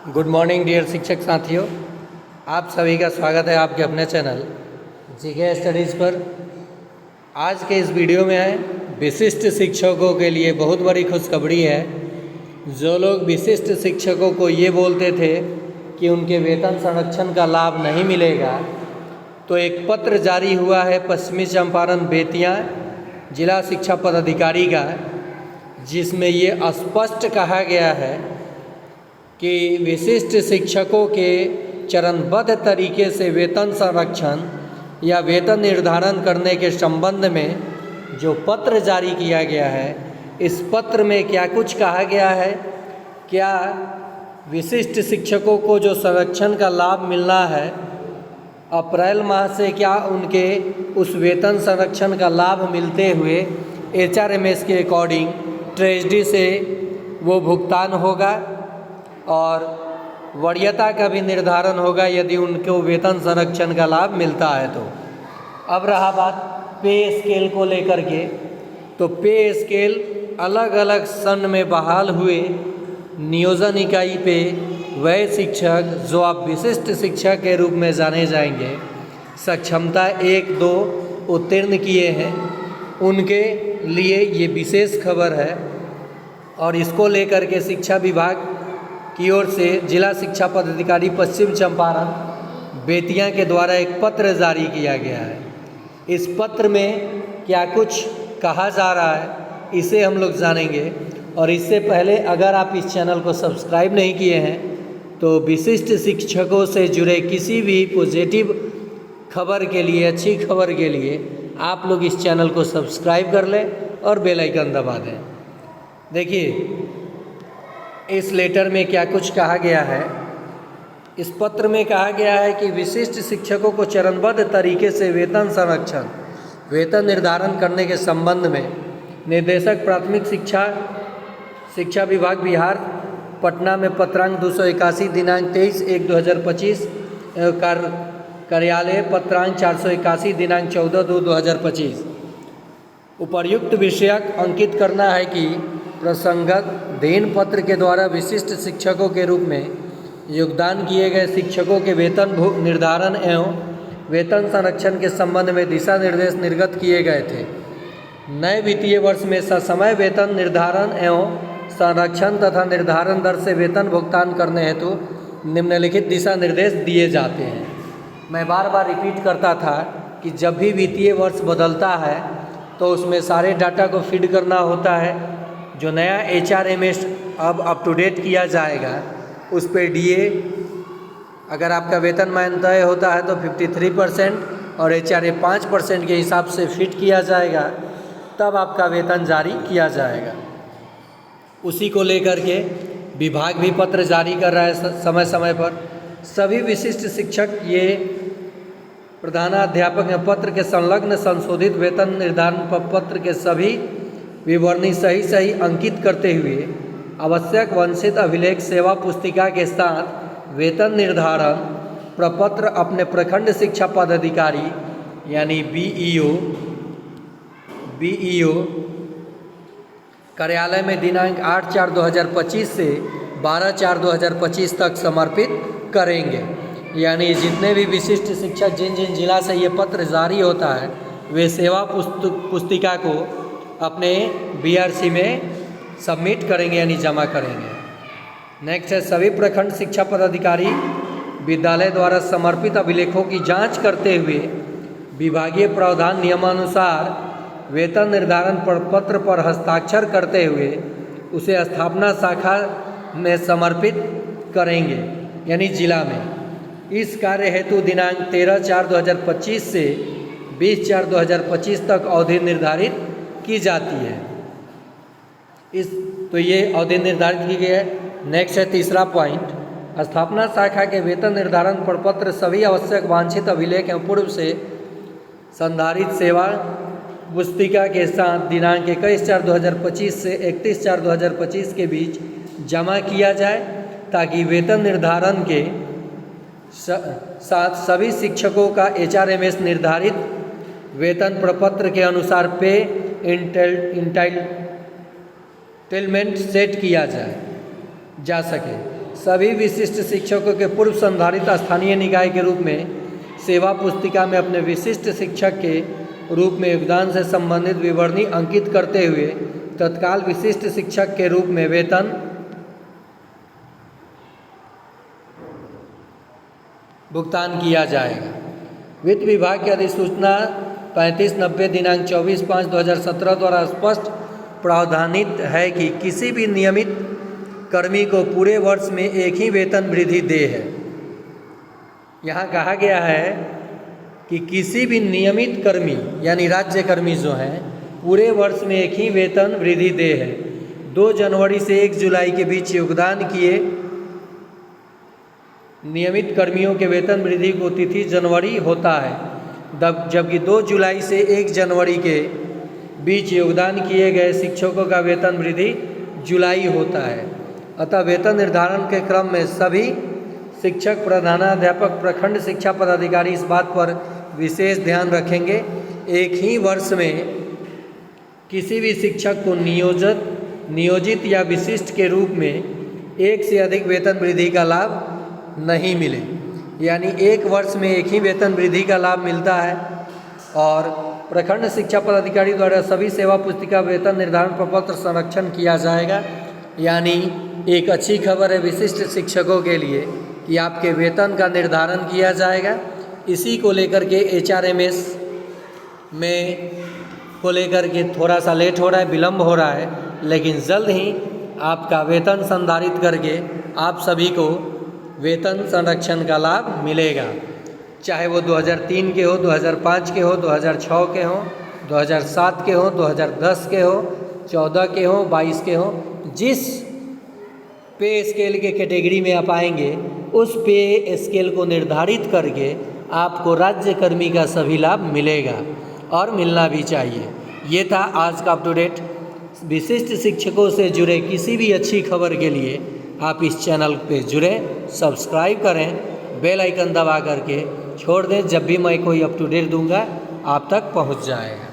Good morning dear शिक्षक साथियों, आप सभी का स्वागत है आपके अपने चैनल जीके स्टडीज़ पर। आज के इस वीडियो में विशिष्ट शिक्षकों के लिए बहुत बड़ी खुशखबरी है। जो लोग विशिष्ट शिक्षकों को ये बोलते थे कि उनके वेतन संरक्षण का लाभ नहीं मिलेगा, तो एक पत्र जारी हुआ है पश्चिमी चंपारण बेतिया जिला शिक्षा पदाधिकारी का, जिसमें ये स्पष्ट कहा गया है कि विशिष्ट शिक्षकों के चरणबद्ध तरीके से वेतन संरक्षण या वेतन निर्धारण करने के संबंध में जो पत्र जारी किया गया है, इस पत्र में क्या कुछ कहा गया है, क्या विशिष्ट शिक्षकों को जो संरक्षण का लाभ मिलना है अप्रैल माह से, क्या उनके उस वेतन संरक्षण का लाभ मिलते हुए HRMS के अकॉर्डिंग ट्रेजरी से वो भुगतान होगा और वरीयता का भी निर्धारण होगा यदि उनको वेतन संरक्षण का लाभ मिलता है तो। अब रहा बात पे स्केल को लेकर के, तो पे स्केल अलग अलग सन में बहाल हुए नियोजन इकाई पे वह शिक्षक जो आप विशिष्ट शिक्षक के रूप में जाने जाएंगे, सक्षमता 1-2 उत्तीर्ण किए हैं, उनके लिए ये विशेष खबर है। और इसको लेकर के शिक्षा विभाग की ओर से जिला शिक्षा पदाधिकारी पश्चिम चंपारण बेतिया के द्वारा एक पत्र जारी किया गया है। इस पत्र में क्या कुछ कहा जा रहा है इसे हम लोग जानेंगे। और इससे पहले अगर आप इस चैनल को सब्सक्राइब नहीं किए हैं तो विशिष्ट शिक्षकों से जुड़े किसी भी पॉजिटिव खबर के लिए, अच्छी खबर के लिए आप लोग इस चैनल को सब्सक्राइब कर लें और बेल आइकन दबा दें। देखिए इस लेटर में क्या कुछ कहा गया है। इस पत्र में कहा गया है कि विशिष्ट शिक्षकों को चरणबद्ध तरीके से वेतन संरक्षण, वेतन निर्धारण करने के संबंध में निर्देशक प्राथमिक शिक्षा विभाग बिहार पटना में पत्रांक 281 दिनांक 23/1/2025 कार्यालय पत्रांक 481 दिनांक 14/2/2025 उपर्युक्त विषयक अंकित करना है कि प्रसंगत देन पत्र के द्वारा विशिष्ट शिक्षकों के रूप में योगदान किए गए शिक्षकों के वेतन निर्धारण एवं वेतन संरक्षण के संबंध में दिशा निर्देश निर्गत किए गए थे। नए वित्तीय वर्ष में ससमय वेतन निर्धारण एवं संरक्षण तथा निर्धारण दर से वेतन भुगतान करने हेतु निम्नलिखित दिशा निर्देश दिए जाते हैं। मैं बार बार रिपीट करता था कि जब भी वित्तीय वर्ष बदलता है तो उसमें सारे डाटा को फीड करना होता है। जो नया HRMS अब अप टू डेट किया जाएगा उस पर DA अगर आपका वेतन मान तय होता है तो 53% और HRA 5% के हिसाब से फिट किया जाएगा, तब आपका वेतन जारी किया जाएगा। उसी को लेकर के विभाग भी पत्र जारी कर रहा है समय समय पर। सभी विशिष्ट शिक्षक ये प्रधानाध्यापक पत्र के संलग्न संशोधित वेतन निर्धारण पत्र के सभी विवरणी सही अंकित करते हुए आवश्यक वंचित अभिलेख सेवा पुस्तिका के साथ वेतन निर्धारण प्रपत्र अपने प्रखंड शिक्षा पदाधिकारी यानी BEO कार्यालय में दिनांक 8/4/2025 से 12/4/2025 तक समर्पित करेंगे। यानी जितने भी विशिष्ट शिक्षक जिन जिन जिला से ये पत्र जारी होता है वे सेवा पुस्तिका को अपने BRC में सबमिट करेंगे यानी जमा करेंगे। नेक्स्ट है सभी प्रखंड शिक्षा पदाधिकारी विद्यालय द्वारा समर्पित अभिलेखों की जांच करते हुए विभागीय प्रावधान नियमानुसार वेतन निर्धारण पत्र पर हस्ताक्षर करते हुए उसे स्थापना शाखा में समर्पित करेंगे यानी जिला में। इस कार्य हेतु दिनांक 13/4/2025 से 20/4/2025 तक अवधि निर्धारित की जाती है। तो ये अवधि निर्धारित की गई है। नेक्स्ट है तीसरा पॉइंट, स्थापना शाखा के वेतन निर्धारण प्रपत्र सभी आवश्यक वांछित अभिलेख एवं पूर्व से संधारित सेवा पुस्तिका के साथ दिनांक 21/4/2025 से 31/4/2025 के बीच जमा किया जाए, ताकि वेतन निर्धारण के साथ सभी शिक्षकों का HRMS निर्धारित वेतन प्रपत्र के अनुसार पे इंटाइटलमेंट सेट किया जा सके। सभी विशिष्ट शिक्षकों के पूर्व संधारित स्थानीय निकाय के रूप में सेवा पुस्तिका में अपने विशिष्ट शिक्षक के रूप में योगदान से संबंधित विवरणी अंकित करते हुए तत्काल विशिष्ट शिक्षक के रूप में वेतन भुगतान किया जाएगा। वित्त विभाग की अधिसूचना 3590 दिनांक 24/5/2017 द्वारा स्पष्ट प्रावधानित है कि किसी भी नियमित कर्मी को पूरे वर्ष में एक ही वेतन वृद्धि दे है। यहाँ कहा गया है कि किसी भी नियमित कर्मी यानी राज्य कर्मी जो हैं पूरे वर्ष में एक ही वेतन वृद्धि दे है। 2 जनवरी से 1 जुलाई के बीच योगदान किए नियमित कर्मियों के वेतन वृद्धि को तिथि जनवरी होता है, जबकि 2 जुलाई से 1 जनवरी के बीच योगदान किए गए शिक्षकों का वेतन वृद्धि जुलाई होता है। अतः वेतन निर्धारण के क्रम में सभी शिक्षक, प्रधानाध्यापक, प्रखंड शिक्षा पदाधिकारी इस बात पर विशेष ध्यान रखेंगे एक ही वर्ष में किसी भी शिक्षक को नियोजित या विशिष्ट के रूप में एक से अधिक वेतन वृद्धि का लाभ नहीं मिले। यानी एक वर्ष में एक ही वेतन वृद्धि का लाभ मिलता है और प्रखंड शिक्षा पदाधिकारी द्वारा सभी सेवा पुस्तिका वेतन निर्धारण प्रपत्र संरक्षण किया जाएगा। यानी एक अच्छी खबर है विशिष्ट शिक्षकों के लिए कि आपके वेतन का निर्धारण किया जाएगा। इसी को लेकर के HRMS में को लेकर के थोड़ा सा लेट हो रहा है, विलम्ब हो रहा है, लेकिन जल्द ही आपका वेतन संधारित करके आप सभी को वेतन संरक्षण का लाभ मिलेगा, चाहे वो 2003 के हो, 2005 के हो, 2006 के हो, 2007 के हो, 2010 के हो, 14 के हो, 22 के हो। जिस पे स्केल के कैटेगरी में आप आएंगे उस पे स्केल को निर्धारित करके आपको राज्य कर्मी का सभी लाभ मिलेगा और मिलना भी चाहिए। ये था आज का अप टू डेट। विशिष्ट शिक्षकों से जुड़े किसी भी अच्छी खबर के लिए आप इस चैनल पे जुड़ें, सब्सक्राइब करें, बेल आइकन दबा करके छोड़ दें। जब भी मैं कोई अप टू डेट दूंगा आप तक पहुंच जाएगा।